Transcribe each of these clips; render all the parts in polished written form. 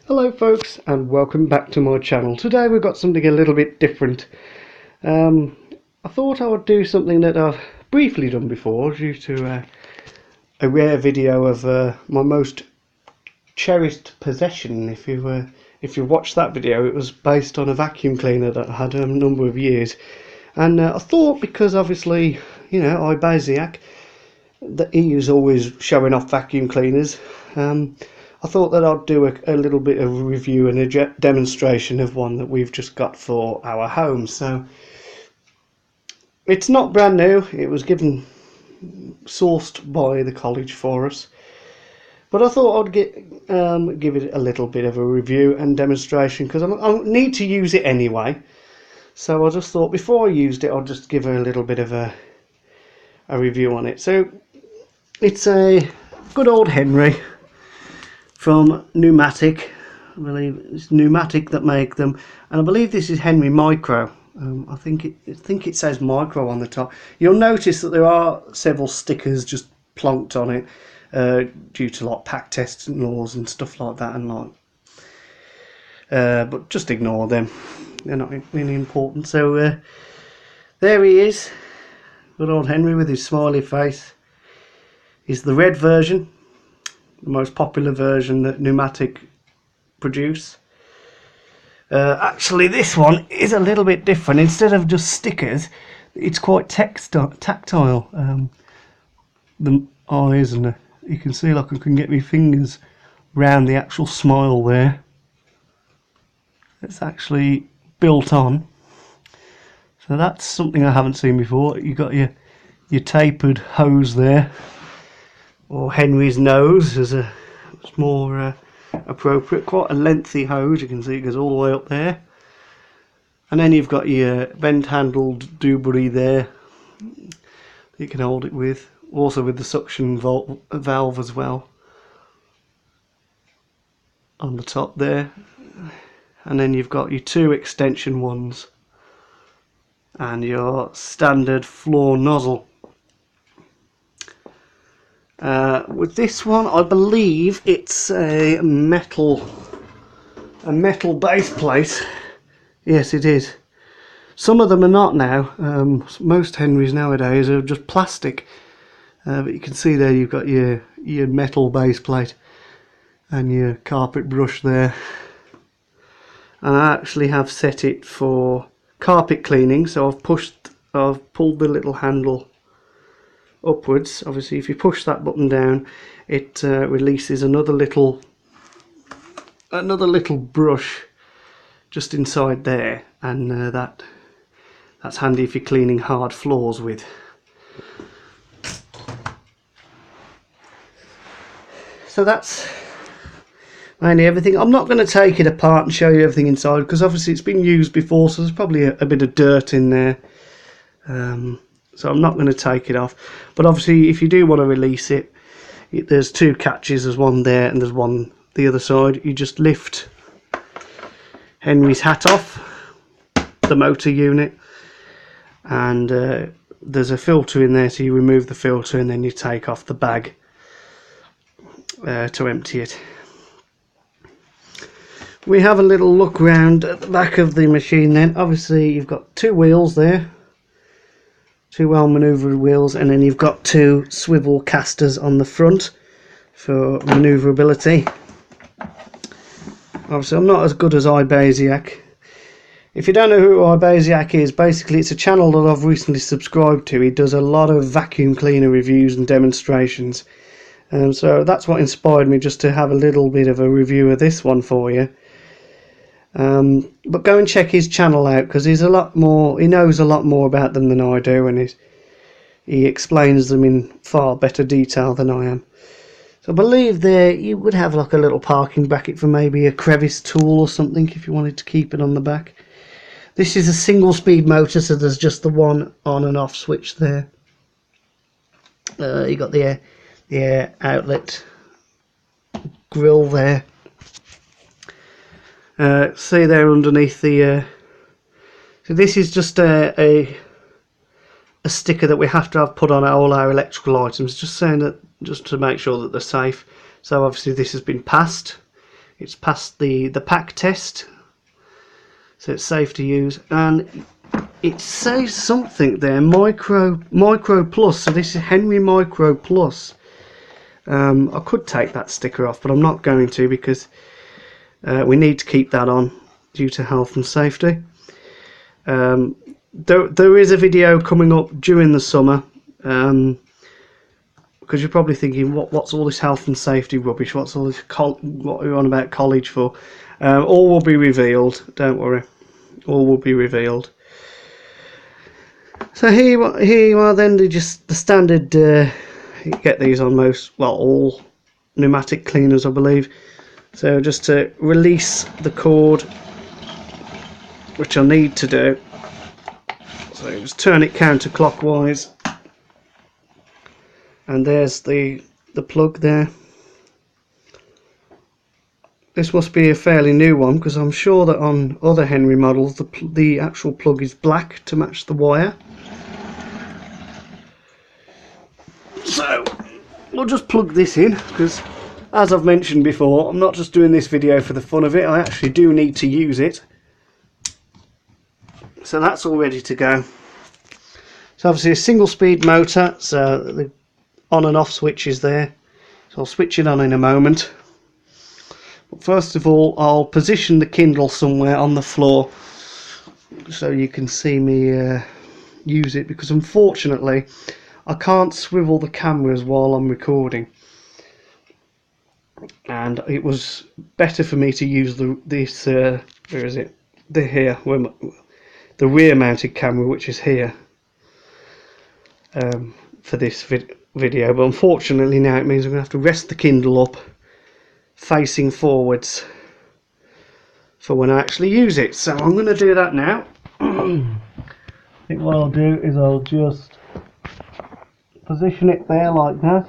Hello folks, and welcome back to my channel. Today we've got something a little bit different. I thought I would do something that I've briefly done before due to a rare video of my most cherished possession. If you watched that video, it was based on a vacuum cleaner that I had a number of years, and I thought, because obviously, you know, Ibasiak, that he is always showing off vacuum cleaners, I thought that I'd do a little bit of a review and a demonstration of one that we've just got for our home. So it's not brand new, it was sourced by the college for us, but I thought I'd give it a little bit of a review and demonstration because I need to use it anyway. So I just thought before I used it I'd just give her a little bit of a review on it. So it's a good old Henry from Pneumatic. I believe it's Pneumatic that make them, and I believe this is Henry Micro. I think it says Micro on the top. You'll notice that there are several stickers just plonked on it due to like pack testing laws and stuff like that, and but just ignore them, they're not really important. So there he is, good old Henry with his smiley face. Is the red version, the most popular version that Pneumatic produce. Actually, this one is a little bit different. Instead of just stickers, it's quite tactile. The eyes, and you can see, like, I can get my fingers round the actual smile there. It's actually built on. So that's something I haven't seen before. You got your tapered hose there, or Henry's nose as it's more appropriate. Quite a lengthy hose, you can see it goes all the way up there. And then you've got your bent handled Dewberry there you can hold it with, also with the suction valve as well on the top there. And then you've got your two extension ones and your standard floor nozzle. With this one, I believe it's a metal base plate. Yes, it is. Some of them are not now. Most Henrys nowadays are just plastic. But you can see there you've got your metal base plate and your carpet brush there. And I actually have set it for carpet cleaning, so I've pulled the little handle upwards. Obviously, if you push that button down, it releases another little brush just inside there, and that's handy if you're cleaning hard floors with. So that's mainly everything. I'm not going to take it apart and show you everything inside because obviously it's been used before, so there's probably a bit of dirt in there. So I'm not going to take it off, but obviously if you do want to release it, there's two catches. There's one there and there's one the other side. You just lift Henry's hat off, the motor unit, and there's a filter in there, so you remove the filter and then you take off the bag to empty it. We have a little look round at the back of the machine then. Obviously you've got two wheels there, two well maneuvered wheels, and then you've got two swivel casters on the front for maneuverability. Obviously I'm not as good as Ibasiak. If you don't know who Ibasiak is, basically it's a channel that I've recently subscribed to. He does a lot of vacuum cleaner reviews and demonstrations, so that's what inspired me just to have a little bit of a review of this one for you. But go and check his channel out because he knows a lot more about them than I do, and he explains them in far better detail than I am. So I believe there you would have like a little parking bracket for maybe a crevice tool or something if you wanted to keep it on the back. This is a single speed motor, so there's just the one on and off switch there. You got the air outlet grill there. See there underneath the so this is just a sticker that we have to have put on all our electrical items, just saying that, just to make sure that they're safe. So obviously this has been passed. It's passed the pack test, so it's safe to use, and it says something there, micro plus, so this is Henry Micro Plus. I could take that sticker off, but I'm not going to, because we need to keep that on due to health and safety. There is a video coming up during the summer, because you're probably thinking, what's all this health and safety rubbish, what's all this what are you on about college for? All will be revealed, don't worry, all will be revealed. So here you are then, just the standard, you get these on most, well, all pneumatic cleaners, I believe. So just to release the cord, which I need to do, so just turn it counterclockwise, and there's the plug there. This must be a fairly new one, because I'm sure that on other Henry models the actual plug is black to match the wire. So we'll just plug this in, because as I've mentioned before, I'm not just doing this video for the fun of it, I actually do need to use it. So that's all ready to go. So obviously a single speed motor, so the on and off switch is there, so I'll switch it on in a moment. But first of all, I'll position the Kindle somewhere on the floor so you can see me use it, because unfortunately I can't swivel the cameras while I'm recording, and it was better for me to use this where is it, the rear mounted camera, which is here, for this video. But unfortunately now it means I'm going to have to rest the Kindle up facing forwards for when I actually use it. So I'm going to do that now. I think what I'll do is I'll just position it there like that.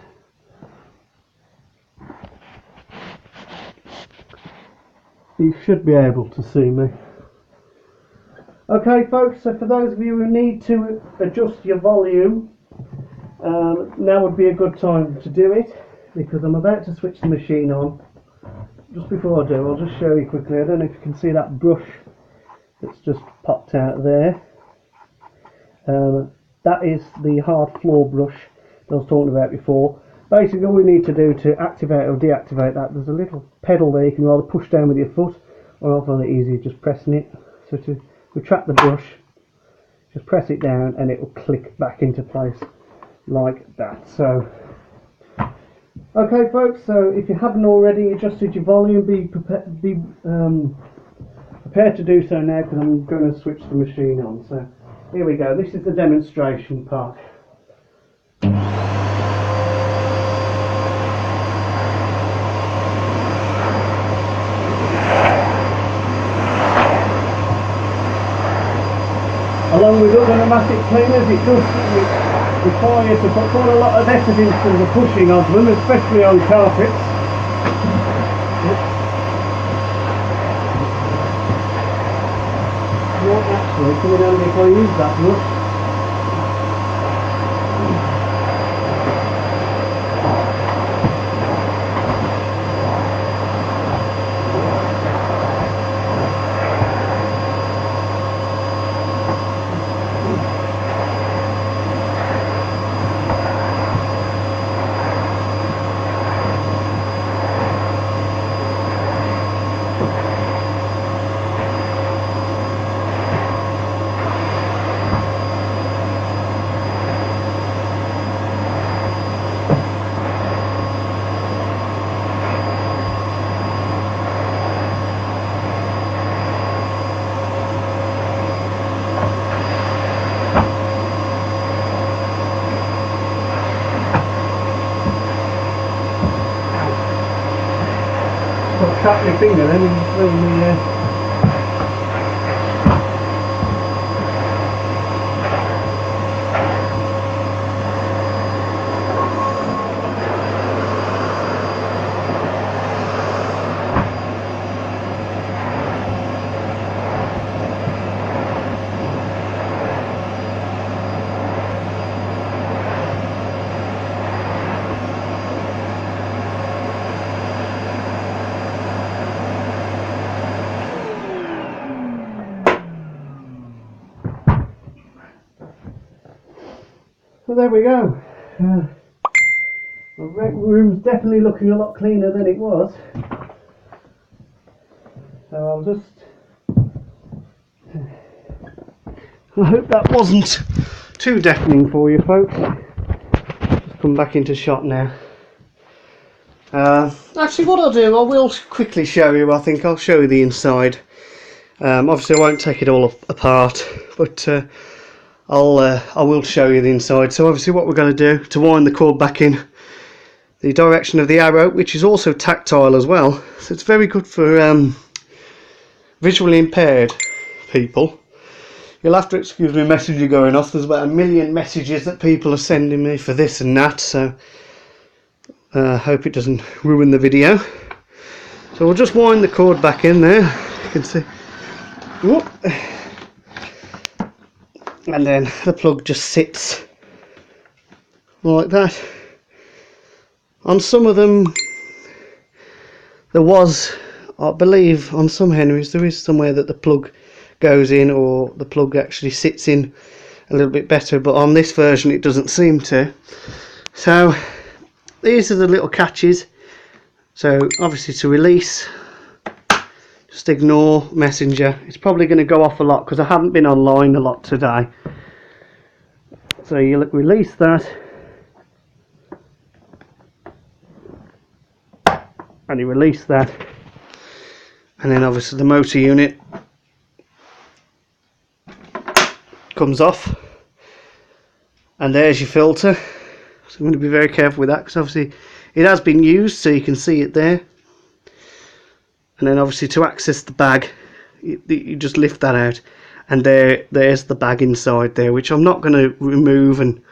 You should be able to see me. Okay folks, so for those of you who need to adjust your volume, now would be a good time to do it, because I'm about to switch the machine on. Just before I do, I'll just show you quickly. I don't know if you can see that brush that's just popped out there. That is the hard floor brush that I was talking about before. Basically all we need to do to activate or deactivate that, there's a little pedal there you can either push down with your foot, or I find it easier just pressing it. So to retract the brush, just press it down and it will click back into place like that. So okay folks, so if you haven't already adjusted your volume, be prepared to do so now, because I'm going to switch the machine on. So here we go, this is the demonstration part. Along with other pneumatic cleaners, it does require you to put quite a lot of effort into the pushing of them, especially on carpets. Might actually come in handy if I use that brush. Trap your finger then and throw the So there we go. The room's definitely looking a lot cleaner than it was. So I'll just... I hope that wasn't too deafening for you folks. Just come back into shot now. Actually what I'll do, I will quickly show you. I think I'll show you the inside. Obviously I won't take it all apart, but I will show you the inside. So obviously what we're going to do to wind the cord back in, the direction of the arrow, which is also tactile as well, so it's very good for visually impaired people. You'll have to excuse me messenger going off. There's about 1 million messages that people are sending me for this and that, so hope it doesn't ruin the video. So we'll just wind the cord back in there, you can see. Whoop. And then the plug just sits like that. On some of them there was, I believe on some Henrys there is somewhere that the plug goes in, or the plug actually sits in a little bit better, but on this version it doesn't seem to. So these are the little catches. So obviously to release, just ignore messenger. It's probably going to go off a lot because I haven't been online a lot today. So you release that, and you release that, and then obviously the motor unit comes off, and there's your filter. So I'm going to be very careful with that because obviously it has been used, so you can see it there. And then obviously to access the bag, you just lift that out, and there's the bag inside there, which I'm not going to remove and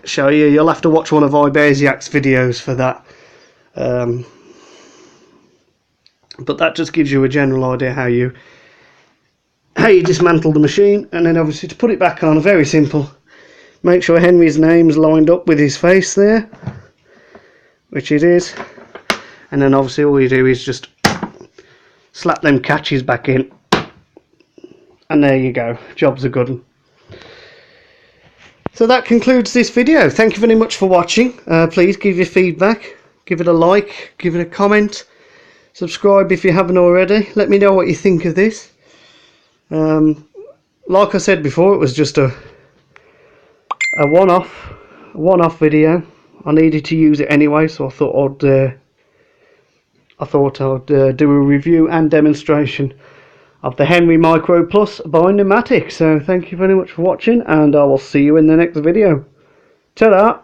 show you. You'll have to watch one of Ibeziak's videos for that. But that just gives you a general idea how you dismantle the machine. And then obviously to put it back on, very simple. Make sure Henry's name's lined up with his face there, which it is. And then obviously all you do is just slap them catches back in, and there you go, job's a good one. So that concludes this video. Thank you very much for watching. Please give your feedback, give it a like, give it a comment, subscribe if you haven't already. Let me know what you think of this. Like I said before, it was just a one-off video. I needed to use it anyway, so I thought I'd do a review and demonstration of the Henry Micro Plus by Pneumatic. So thank you very much for watching, and I will see you in the next video. Ta-da!